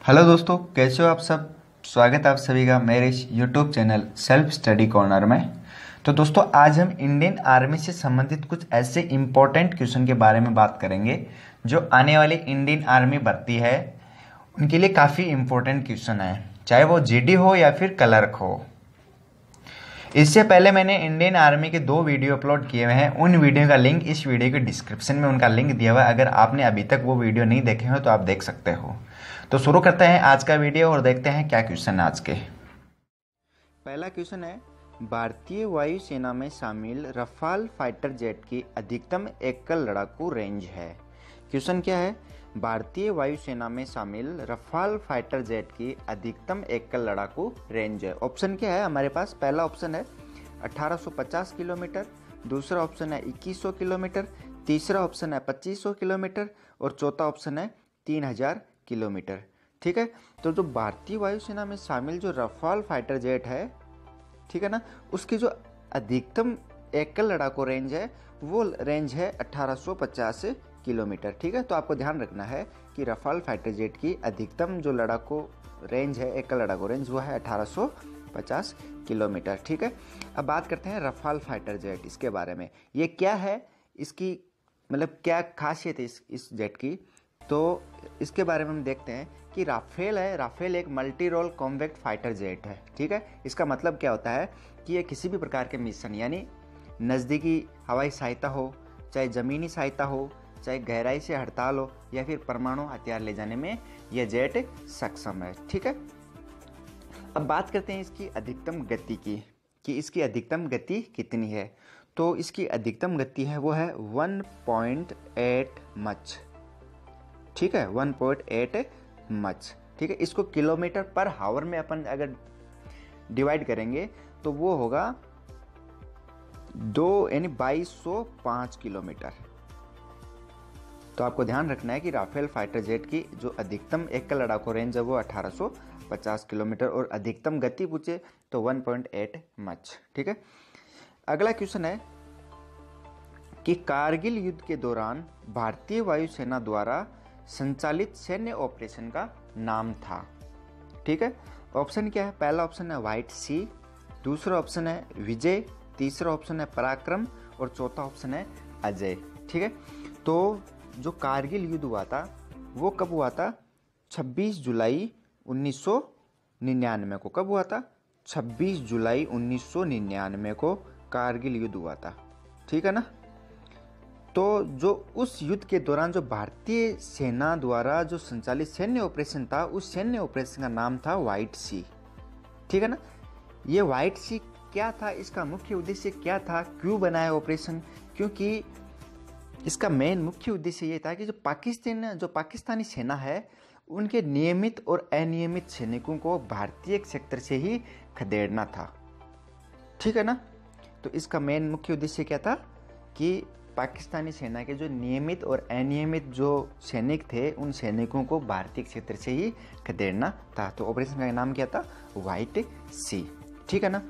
Hello दोस्तों, कैसे हो आप सब। स्वागत है आप सभी का मेरे इस YouTube channel self study corner में। तो दोस्तों, आज हम इंडियन आर्मी से संबंधित कुछ ऐसे इम्पोर्टेंट क्वेश्चन के बारे में बात करेंगे जो आने वाली इंडियन आर्मी भर्ती है उनके लिए काफ़ी इम्पोर्टेंट क्वेश्चन है, चाहे वो जीडी हो या फिर क्लर्क हो। इससे पहले मैंने इंडियन आर्मी के 2 वीडियो अपलोड किए हुए हैं। उन वीडियो का लिंक इस वीडियो के डिस्क्रिप्शन में उनका लिंक दिया हुआ है। अगर आपने अभी तक वो वीडियो नहीं देखे हो तो आप देख सकते हो। तो शुरू करते हैं आज का वीडियो और देखते हैं क्या क्वेश्चन है आज के। पहला क्वेश्चन है, भारतीय वायुसेना में शामिल रफाल फाइटर जेट की अधिकतम एकल लड़ाकू रेंज है। क्वेश्चन क्या है, भारतीय वायुसेना में शामिल रफाल फाइटर जेट की अधिकतम एकल लड़ाकू रेंज है। ऑप्शन क्या है हमारे पास, पहला ऑप्शन है 1850 किलोमीटर, दूसरा ऑप्शन है 2100 किलोमीटर, तीसरा ऑप्शन है 2500 किलोमीटर और चौथा ऑप्शन है 3000 किलोमीटर। ठीक है, तो जो भारतीय वायुसेना में शामिल जो रफाल फाइटर जेट है, ठीक है ना, उसकी जो अधिकतम एकल लड़ाकू रेंज है वो रेंज है 1850 किलोमीटर। ठीक है, तो आपको ध्यान रखना है कि रफाल फाइटर जेट की अधिकतम जो लड़ाकू रेंज है, एकल लड़ाकू रेंज, वो है 1850 किलोमीटर। ठीक है, अब बात करते हैं रफाल फाइटर जेट, इसके बारे में। ये क्या है, इसकी मतलब क्या खासियत है इस जेट की, तो इसके बारे में हम देखते हैं कि राफेल है। राफेल एक multi role combat fighter jet है। ठीक है, इसका मतलब क्या होता है कि ये किसी भी प्रकार के मिशन यानी नज़दीकी हवाई सहायता हो, चाहे ज़मीनी सहायता हो, चाहे गहराई से हड़ताल हो या फिर परमाणु हथियार ले जाने में यह जेट सक्षम है। ठीक है, अब बात करते हैं इसकी अधिकतम गति की कि इसकी अधिकतम गति कितनी है। तो इसकी अधिकतम गति है वो है 1.8 मच। ठीक है, 1.8 मच। ठीक है, इसको किलोमीटर पर हावर में अपन अगर डिवाइड करेंगे तो वो होगा 2205 किलोमीटर। तो आपको ध्यान रखना है कि राफेल फाइटर जेट की जो अधिकतम एकल लड़ाकू रेंज है वो 1850 किलोमीटर और अधिकतम गति पूछे तो 1.8 मच। ठीक है, अगला क्वेश्चन है कि कारगिल युद्ध के दौरान भारतीय वायुसेना द्वारा संचालित सैन्य ऑपरेशन का नाम था। ठीक है, ऑप्शन क्या है, पहला ऑप्शन है व्हाइट सी, दूसरा ऑप्शन है विजय, तीसरा ऑप्शन है पराक्रम और चौथा ऑप्शन है अजय। ठीक है, तो जो कारगिल युद्ध हुआ था वो कब हुआ था, 26 जुलाई 1999 को। कब हुआ था, 26 जुलाई 1999 को कारगिल युद्ध हुआ था। ठीक है ना, तो जो उस युद्ध के दौरान जो भारतीय सेना द्वारा जो संचालित सैन्य ऑपरेशन था, उस सैन्य ऑपरेशन का नाम था व्हाइट सी। ठीक है ना, ये व्हाइट सी क्या था, इसका मुख्य उद्देश्य क्या था, क्यों बनाया ऑपरेशन, क्योंकि इसका मेन मुख्य उद्देश्य ये था कि जो पाकिस्तानी सेना है उनके नियमित और अनियमित सैनिकों को भारतीय क्षेत्र से ही खदेड़ना था। ठीक है ना, तो इसका मेन मुख्य उद्देश्य क्या था कि पाकिस्तानी सेना के जो नियमित और अनियमित जो सैनिक थे उन सैनिकों को भारतीय क्षेत्र से ही खदेड़ना था। तो ऑपरेशन का नाम क्या था, व्हाइट सी। ठीक है ना,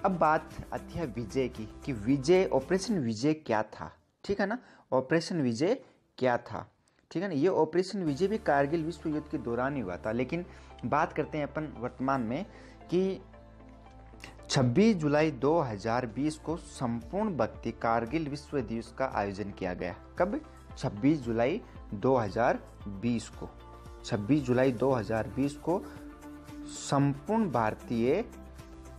अब बात आती है विजय की कि विजय, ऑपरेशन विजय क्या था। ठीक है ना, ऑपरेशन विजय क्या था। ठीक है ना, ये ऑपरेशन विजय भी कारगिल विश्व युद्ध के दौरान ही हुआ था। लेकिन बात करते हैं अपन वर्तमान में कि 26 जुलाई 2020 को संपूर्ण भक्ति कारगिल विश्व दिवस का आयोजन किया गया। कब, 26 जुलाई 2020 को। 26 जुलाई 2020 को संपूर्ण भारतीय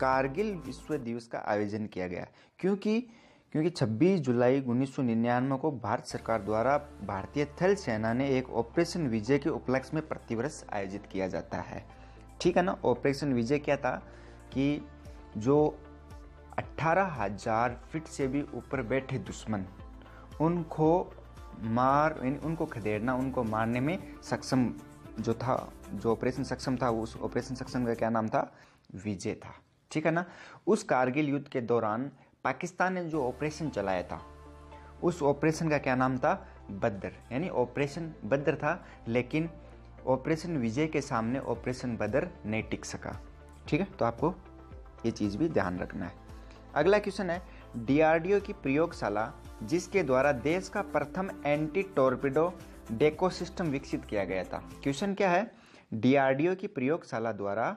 कारगिल विश्व दिवस का आयोजन किया गया। क्योंकि 26 जुलाई 1999 को भारत सरकार द्वारा भारतीय थल सेना ने एक ऑपरेशन विजय के उपलक्ष्य में प्रतिवर्ष आयोजित किया जाता है। ठीक है ना, ऑपरेशन विजय क्या था कि जो 18,000 फीट से भी ऊपर बैठे दुश्मन, उनको खदेड़ना, उनको मारने में सक्षम जो था, जो ऑपरेशन सक्षम था, उस ऑपरेशन सक्षम का क्या नाम था, विजय था। ठीक है ना, उस कारगिल युद्ध के दौरान पाकिस्तान ने जो ऑपरेशन चलाया था उस ऑपरेशन का क्या नाम था, बद्र, यानी ऑपरेशन बद्र था। लेकिन ऑपरेशन विजय के सामने ऑपरेशन बद्र नहीं टिक सका। ठीक है, तो आपको ये चीज़ भी ध्यान रखना है। अगला क्वेश्चन है, डीआरडीओ की प्रयोगशाला जिसके द्वारा देश का प्रथम एंटी टॉर्पीडो डेको सिस्टम विकसित किया गया था। क्वेश्चन क्या है, डीआरडीओ की प्रयोगशाला द्वारा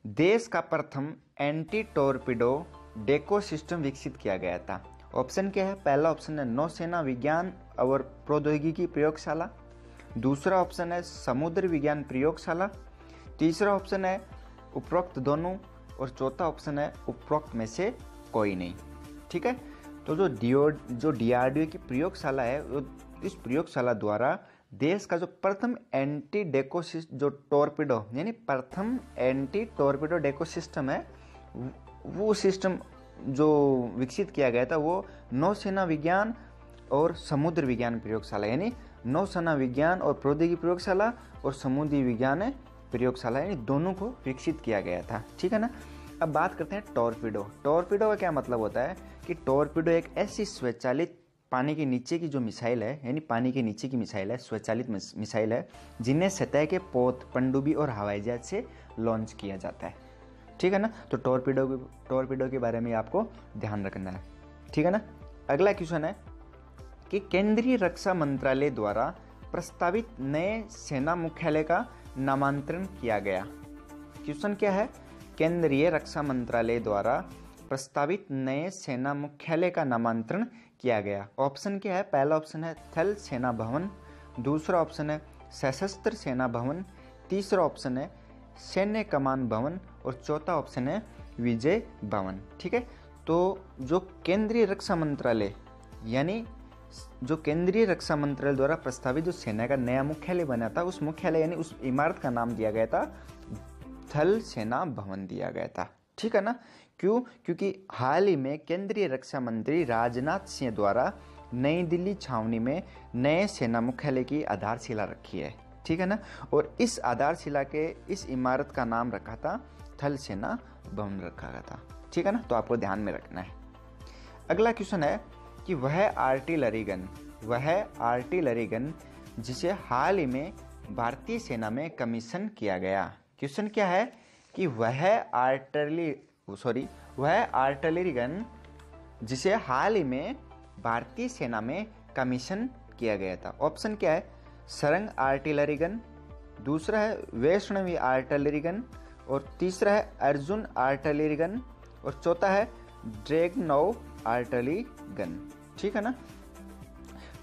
देश का प्रथम एंटी टोरपीडो डेको सिस्टम विकसित किया गया था। ऑप्शन क्या है? पहला ऑप्शन है नौसेना विज्ञान और प्रौद्योगिकी प्रयोगशाला, दूसरा ऑप्शन है समुद्र विज्ञान प्रयोगशाला, तीसरा ऑप्शन है उपरोक्त दोनों और चौथा ऑप्शन है उपरोक्त में से कोई नहीं। ठीक है, तो जो डीआरडीओ की प्रयोगशाला है, इस प्रयोगशाला द्वारा देश का जो प्रथम एंटी डेको जो टॉर्पिडो यानी प्रथम एंटी टॉर्पिडो डेको सिस्टम है, वो सिस्टम जो विकसित किया गया था वो नौसेना विज्ञान और समुद्र विज्ञान प्रयोगशाला यानी नौसेना विज्ञान और प्रौद्योगिकी प्रयोगशाला और समुद्री विज्ञान प्रयोगशाला यानी दोनों को विकसित किया गया था। ठीक है ना। अब बात करते हैं टॉर्पिडो। टॉर्पिडो का क्या मतलब होता है कि टॉर्पिडो एक ऐसी स्वचालित पानी के नीचे की जो मिसाइल है, यानी पानी के नीचे की मिसाइल है, स्वचालित मिसाइल है, जिन्हें सतह के पोत, पनडुब्बी और हवाई जहाज से लॉन्च किया जाता है। ठीक है ना। तो टॉर्पिडो के बारे में आपको ध्यान रखना है। ठीक है ना। अगला क्वेश्चन है कि केंद्रीय रक्षा मंत्रालय द्वारा प्रस्तावित नए सेना मुख्यालय का नामांतरण किया गया। क्वेश्चन क्या है? केंद्रीय रक्षा मंत्रालय द्वारा प्रस्तावित नए सेना मुख्यालय का नामांतरण किया गया। ऑप्शन क्या है? पहला ऑप्शन है थल सेना भवन, दूसरा ऑप्शन है सशस्त्र सेना भवन, तीसरा ऑप्शन है सैन्य कमान भवन और चौथा ऑप्शन है विजय भवन। ठीक है, तो जो केंद्रीय रक्षा मंत्रालय यानी जो केंद्रीय रक्षा मंत्रालय द्वारा प्रस्तावित जो सेना का नया मुख्यालय बना था, उस मुख्यालय यानी उस इमारत का नाम दिया गया था थल सेना भवन दिया गया था। ठीक है ना। क्यों? क्योंकि हाल ही में केंद्रीय रक्षा मंत्री राजनाथ सिंह द्वारा नई दिल्ली छावनी में नए सेना मुख्यालय की आधारशिला रखी है। ठीक है ना। और इस आधारशिला के इस इमारत का नाम रखा था थल सेना भवन रखा गया था। ठीक है ना। तो आपको ध्यान में रखना है। अगला क्वेश्चन है कि वह आर्टिलरी गन जिसे हाल ही में भारतीय सेना में कमीशन किया गया। क्वेश्चन क्या है कि वह आर्टिलरी गन जिसे हाल ही में भारतीय सेना में कमीशन किया गया था। ऑप्शन क्या है? सरंग आर्टिलरी गन, दूसरा है वैष्णवी आर्टिलरी गन और तीसरा है अर्जुन आर्टिलरी गन और चौथा है ड्रैगनोव आर्टिलरी गन। ठीक है ना।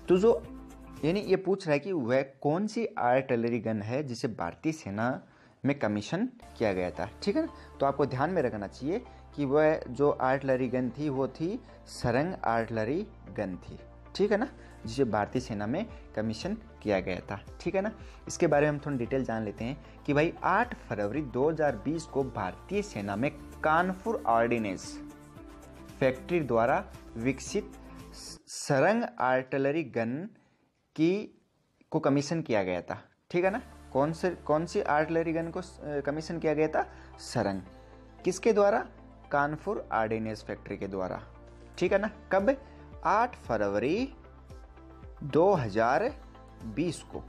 तो जो यानी ये पूछ रहा है कि वह कौन सी आर्टिलरी गन है जिसे भारतीय सेना में कमीशन किया गया था। ठीक है ना। तो आपको ध्यान में रखना चाहिए कि वह जो आर्टिलरी गन थी वो थी सरंग आर्टिलरी गन थी। ठीक है ना, जिसे भारतीय सेना में कमीशन किया गया था। ठीक है ना। इसके बारे में हम थोड़ी डिटेल जान लेते हैं कि भाई 8 फरवरी 2020 को भारतीय सेना में कानपुर ऑर्डिनेंस फैक्ट्री द्वारा विकसित सरंग आर्टिलरी गन को कमीशन किया गया था। ठीक है ना। कौन सी आर्टिलरी गन को कमीशन किया गया था? सरंग। किसके द्वारा? कानपुर ऑर्डिनेंस फैक्ट्री के द्वारा। ठीक है ना। कब? 8 फरवरी 2020 को।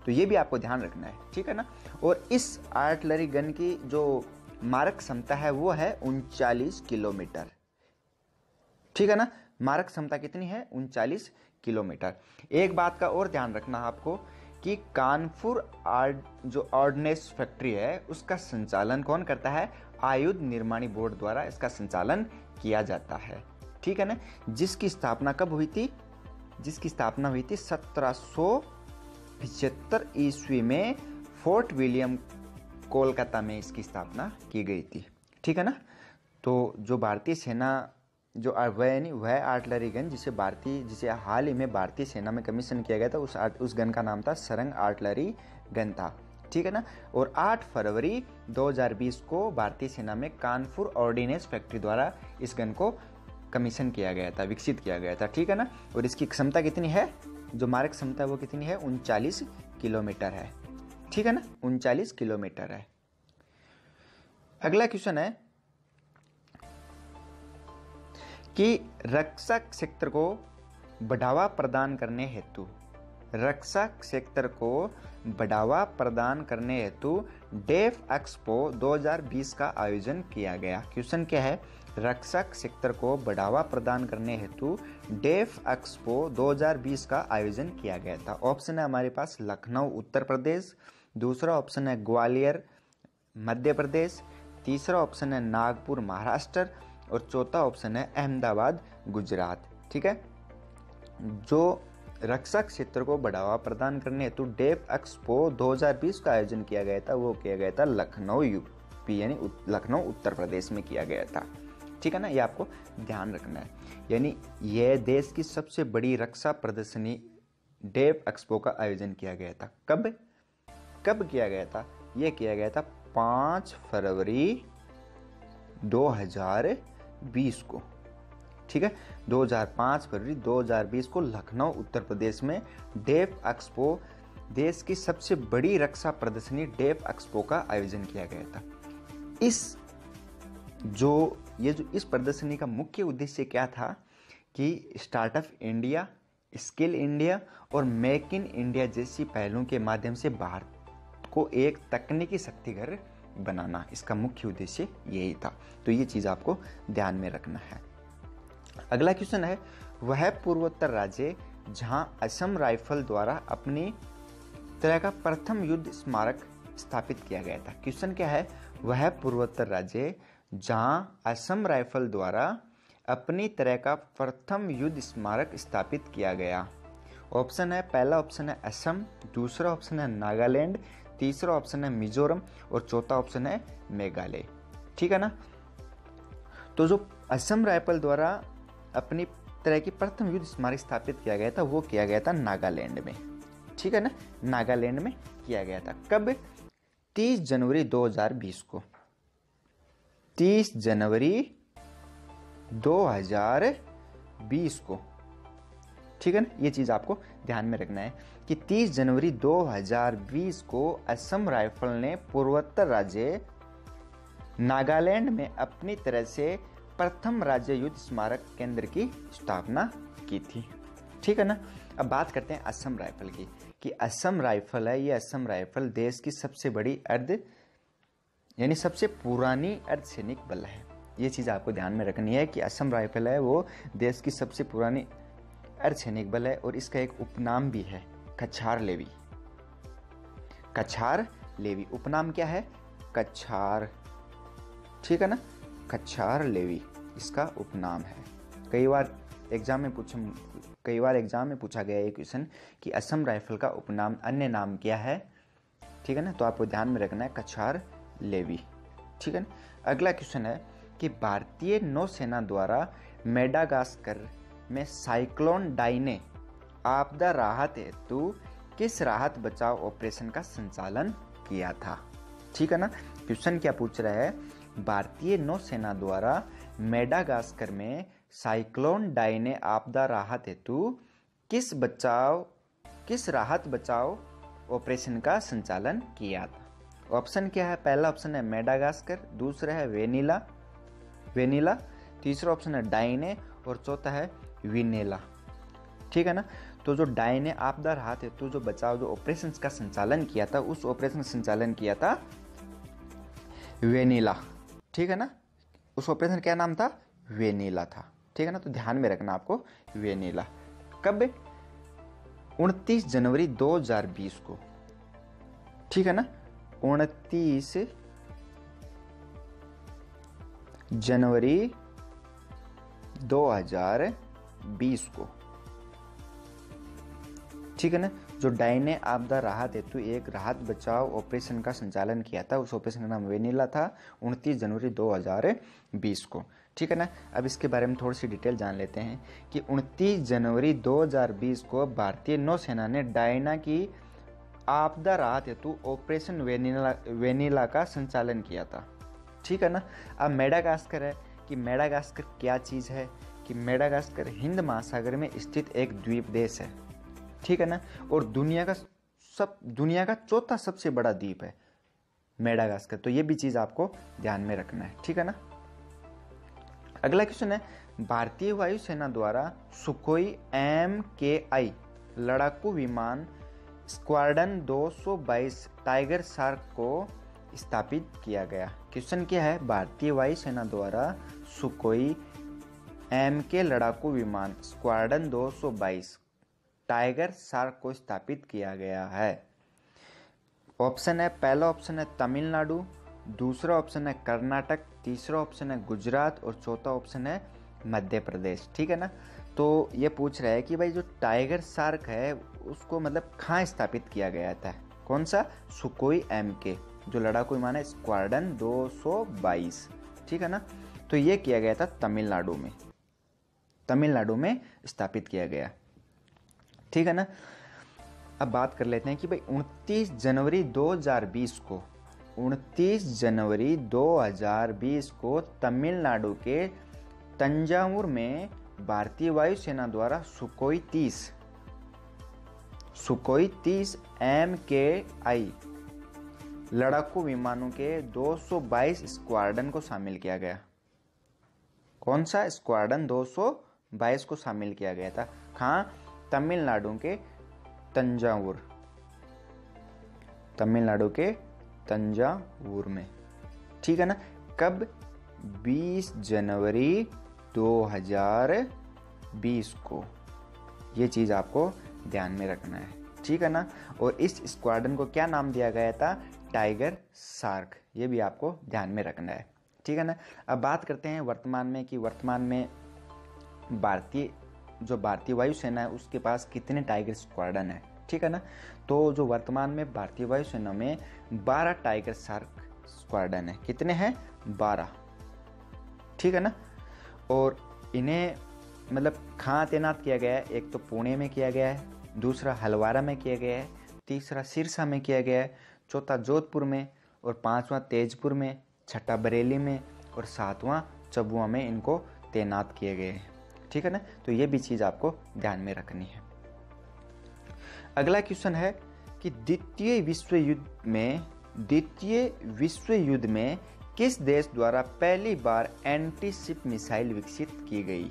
तो ये भी आपको ध्यान रखना है। ठीक है ना। और इस आर्टिलरी गन की जो मारक क्षमता है वो है 39 किलोमीटर। ठीक है ना। मारक क्षमता कितनी है? 39 किलोमीटर। एक बात का और ध्यान रखना आपको कि कानपुर जो ऑर्डिनेंस फैक्ट्री है उसका संचालन कौन करता है? आयुध निर्माणी बोर्ड द्वारा इसका संचालन किया जाता है। ठीक है ना। जिसकी स्थापना कब हुई थी? जिसकी स्थापना हुई थी 1775 ईस्वी में फोर्ट विलियम कोलकाता में इसकी स्थापना की गई थी। ठीक है ना। तो जो भारतीय सेना जो वह आर्टिलरी गन जिसे हाल ही में भारतीय सेना में कमीशन किया गया था उस गन का नाम था सरंग आर्टिलरी गन था। ठीक है ना। और 8 फरवरी 2020 को भारतीय सेना में कानपुर ऑर्डिनेंस फैक्ट्री द्वारा इस गन को कमीशन किया गया था, विकसित किया गया था। ठीक है ना। और इसकी क्षमता कितनी है? जो मारक क्षमता है वो कितनी है? 39 किलोमीटर है। ठीक है ना। 39 किलोमीटर है। अगला क्वेश्चन है कि रक्षा क्षेत्र को बढ़ावा प्रदान करने हेतु डेफ एक्सपो 2020 का आयोजन किया गया। क्वेश्चन क्या है? रक्षा क्षेत्र को बढ़ावा प्रदान करने हेतु डेफ एक्सपो 2020 का आयोजन किया गया था। ऑप्शन है हमारे पास लखनऊ उत्तर प्रदेश, दूसरा ऑप्शन है ग्वालियर मध्य प्रदेश, तीसरा ऑप्शन है नागपुर महाराष्ट्र और चौथा ऑप्शन है अहमदाबाद गुजरात। ठीक है, जो रक्षा क्षेत्र को बढ़ावा प्रदान करने हेतु डेफ एक्सपो 2020 का आयोजन किया गया था, वो किया गया था लखनऊ यूपी यानी लखनऊ उत्तर प्रदेश में किया गया था। ठीक है ना, ये आपको ध्यान रखना है। यानी यह देश की सबसे बड़ी रक्षा प्रदर्शनी डेफ एक्सपो का आयोजन किया गया था। कब किया गया था? यह किया गया था 5 फरवरी 2020 को। ठीक है, 5 फरवरी 2020 को लखनऊ उत्तर प्रदेश में डेफ एक्सपो, देश की सबसे बड़ी रक्षा प्रदर्शनी डेफ एक्सपो का आयोजन किया गया था। इस प्रदर्शनी का मुख्य उद्देश्य क्या था कि स्टार्टअप इंडिया, स्किल इंडिया और मेक इन इंडिया जैसी पहलों के माध्यम से भारत को एक तकनीकी शक्तिघर बनाना, इसका मुख्य उद्देश्य यही था। तो ये चीज आपको ध्यान में रखना है। अगला क्वेश्चन है, वह पूर्वोत्तर राज्य जहां असम राइफल द्वारा अपनी तरह का प्रथम युद्ध स्मारक स्थापित किया गया था। क्वेश्चन क्या है? वह पूर्वोत्तर राज्य जहां असम राइफल द्वारा अपनी तरह का प्रथम युद्ध स्मारक स्थापित किया गया। ऑप्शन है, पहला ऑप्शन है असम, दूसरा ऑप्शन है नागालैंड, तीसरा ऑप्शन है मिजोरम और चौथा ऑप्शन है मेघालय। ठीक है ना, तो जो असम राइफल द्वारा अपनी तरह की प्रथम युद्ध स्मारक स्थापित किया गया था, वो किया गया था नागालैंड में। ठीक है ना, नागालैंड में किया गया था। कब? 30 जनवरी 2020 को। 30 जनवरी 2020 को। ठीक है ना, ये चीज आपको ध्यान में रखना है कि 30 जनवरी 2020 को असम राइफल ने पूर्वोत्तर राज्य नागालैंड में अपनी तरह से प्रथम राज्य युद्ध स्मारक केंद्र की स्थापना की थी। ठीक है ना, अब बात करते हैं असम राइफल की कि असम राइफल है, ये असम राइफल देश की सबसे बड़ी यानी सबसे पुरानी अर्धसैनिक बल है। ये चीज आपको ध्यान में रखनी है कि असम राइफल है वो देश की सबसे पुरानी अर्धसैनिक बल है और इसका एक उपनाम भी है, कछार लेवी। कछार लेवी उपनाम क्या है? कछार। ठीक है ना, कछार लेवी इसका उपनाम है। कई बार एग्जाम में पूछा गया ये क्वेश्चन कि असम राइफल का उपनाम अन्य नाम क्या है। ठीक है ना, तो आपको ध्यान में रखना है कछार लेवी। ठीक है ना, अगला क्वेश्चन है कि भारतीय नौसेना द्वारा मेडागास्कर में साइक्लोन डाइने आपदा राहत हेतु किस राहत बचाव ऑपरेशन का संचालन किया था। ठीक है ना, क्वेश्चन क्या पूछ रहा है? भारतीय नौसेना द्वारा मेडागास्कर में साइक्लोन डाइने आपदा राहत हेतु किस राहत बचाव ऑपरेशन का संचालन किया था। ऑप्शन क्या है? पहला ऑप्शन है मेडागास्कर, दूसरा है वेनिला, तीसरा ऑप्शन है डाइने और चौथा है विनेला। ठीक है ना, तो जो डाइने आपदा राहत हेतु जो बचाव जो ऑपरेशन का संचालन किया था, उस ऑपरेशन का संचालन किया था वेनिला। ठीक है ना, उस ऑपरेशन क्या नाम था? वेनिला था। ठीक है ना, तो ध्यान में रखना आपको वेनिला। कब? 29 जनवरी 2020 को। ठीक है ना, 29 जनवरी 2020 को। ठीक है ना, जो डाइने आपदा राहत हेतु एक राहत बचाव ऑपरेशन का संचालन किया था, उस ऑपरेशन का नाम वेनिला था, 29 जनवरी 2020 को। ठीक है ना, अब इसके बारे में थोड़ी सी डिटेल जान लेते हैं कि 29 जनवरी 2020 को भारतीय नौसेना ने डायना की आपदा राहत हेतु ऑपरेशन वेनिला का संचालन किया था। ठीक है ना, अब मेडागास्कर है कि मेडागास्कर क्या चीज़ है कि मेडागास्कर हिंद महासागर में स्थित एक द्वीप देश है। ठीक है ना, और दुनिया का चौथा सबसे बड़ा द्वीप है मेडागास्कर। तो ये भी चीज़ आपको ध्यान में रखना है। ठीक है ना, अगला क्वेश्चन है भारतीय वायुसेना द्वारा सुखोई MKI लड़ाकू विमान स्क्वाड्रन 222 टाइगर शार्क को स्थापित किया गया। क्वेश्चन क्या है? भारतीय वायुसेना द्वारा सुखोई MK लड़ाकू विमान स्क्वाड्रन 222 टाइगर शार्क को स्थापित किया गया है। ऑप्शन है, पहला ऑप्शन है तमिलनाडु, दूसरा ऑप्शन है कर्नाटक, तीसरा ऑप्शन है गुजरात और चौथा ऑप्शन है मध्य प्रदेश। ठीक है ना। तो ये पूछ रहा है कि भाई जो टाइगर शार्क है उसको मतलब कहाँ स्थापित किया गया था, कौन सा, सुकोई MK जो लड़ाकू विमान है स्क्वाड्रन 222। ठीक है ना। तो ये किया गया था तमिलनाडु में स्थापित किया गया। ठीक है ना। अब बात कर लेते हैं कि भाई 29 जनवरी 2020 को तमिलनाडु के तंजावुर में भारतीय वायुसेना द्वारा सुकोई 30 MKI लड़ाकू विमानों के 222 स्क्वाड्रन को शामिल किया गया। कौन सा, स्क्वाड्रन 222 को शामिल किया गया था। कहाँ, तमिलनाडु के तंजावुर में। ठीक है ना। कब, 20 जनवरी 2020 को। ये चीज़ आपको ध्यान में रखना है। ठीक है ना। और इस स्क्वाड्रन को क्या नाम दिया गया था, टाइगर शार्क। ये भी आपको ध्यान में रखना है। ठीक है ना। अब बात करते हैं वर्तमान में कि वर्तमान में भारतीय वायुसेना है उसके पास कितने टाइगर स्क्वाड्रन है। ठीक है ना। तो जो वर्तमान में भारतीय वायुसेना में 12 टाइगर शार्क स्क्वाड्रन है। कितने हैं, 12। ठीक है ना। और इन्हें मतलब कहाँ तैनात किया गया है, एक तो पुणे में किया गया है, दूसरा हलवारा में किया गया है, तीसरा सिरसा में किया गया है, चौथा जोधपुर में और पांचवा तेजपुर में, छठा बरेली में और सातवां चबुआ में इनको तैनात किए गए हैं। ठीक है ना। तो ये भी चीज़ आपको ध्यान में रखनी है। अगला क्वेश्चन है कि द्वितीय विश्व युद्ध में किस देश द्वारा पहली बार एंटी शिप मिसाइल विकसित की गई।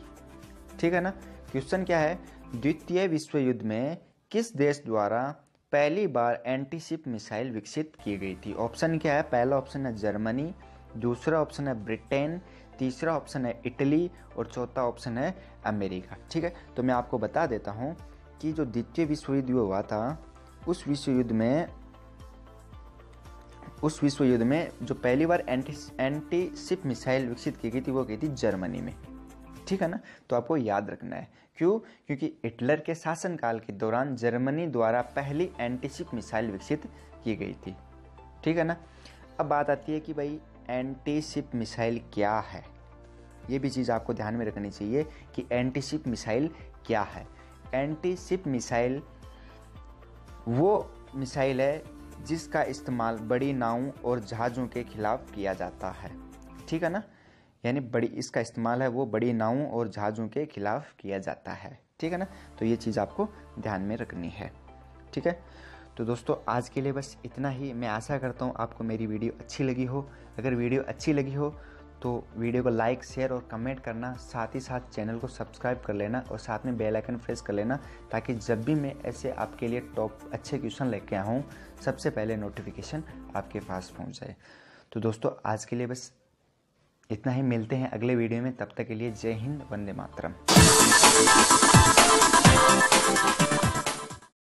ठीक है ना। क्वेश्चन क्या है, द्वितीय विश्व युद्ध में किस देश द्वारा पहली बार एंटी शिप मिसाइल विकसित की गई थी। ऑप्शन क्या है, पहला ऑप्शन है जर्मनी, दूसरा ऑप्शन है ब्रिटेन, तीसरा ऑप्शन है इटली और चौथा ऑप्शन है अमेरिका। ठीक है। तो मैं आपको बता देता हूँ कि जो द्वितीय विश्व युद्ध हुआ था उस विश्व युद्ध में जो पहली बार एंटी शिप मिसाइल विकसित की गई थी वो की थी जर्मनी में। ठीक है ना। तो आपको याद रखना है, क्यों, क्योंकि हिटलर के शासनकाल के दौरान जर्मनी द्वारा पहली एंटी शिप मिसाइल विकसित की गई थी। ठीक है ना। अब बात आती है कि भाई एंटी शिप मिसाइल क्या है। ये भी चीज़ आपको ध्यान में रखनी चाहिए कि एंटी शिप मिसाइल क्या है। एंटी शिप मिसाइल वो मिसाइल है जिसका इस्तेमाल बड़ी नावों और जहाज़ों के खिलाफ किया जाता है। ठीक है ना। यानी इसका इस्तेमाल है वो बड़ी नावों और जहाज़ों के खिलाफ किया जाता है। ठीक है ना। तो ये चीज़ आपको ध्यान में रखनी है। ठीक है। तो दोस्तों आज के लिए बस इतना ही। मैं आशा करता हूँ आपको मेरी वीडियो अच्छी लगी हो। अगर वीडियो अच्छी लगी हो तो वीडियो को लाइक, शेयर और कमेंट करना, साथ ही साथ चैनल को सब्सक्राइब कर लेना और साथ में बेल आइकन प्रेस कर लेना, ताकि जब भी मैं ऐसे आपके लिए टॉप अच्छे क्वेश्चन लेके आऊँ सबसे पहले नोटिफिकेशन आपके पास पहुँच जाए। तो दोस्तों आज के लिए बस इतना ही। मिलते हैं अगले वीडियो में। तब तक के लिए जय हिंद, वंदे मातरम।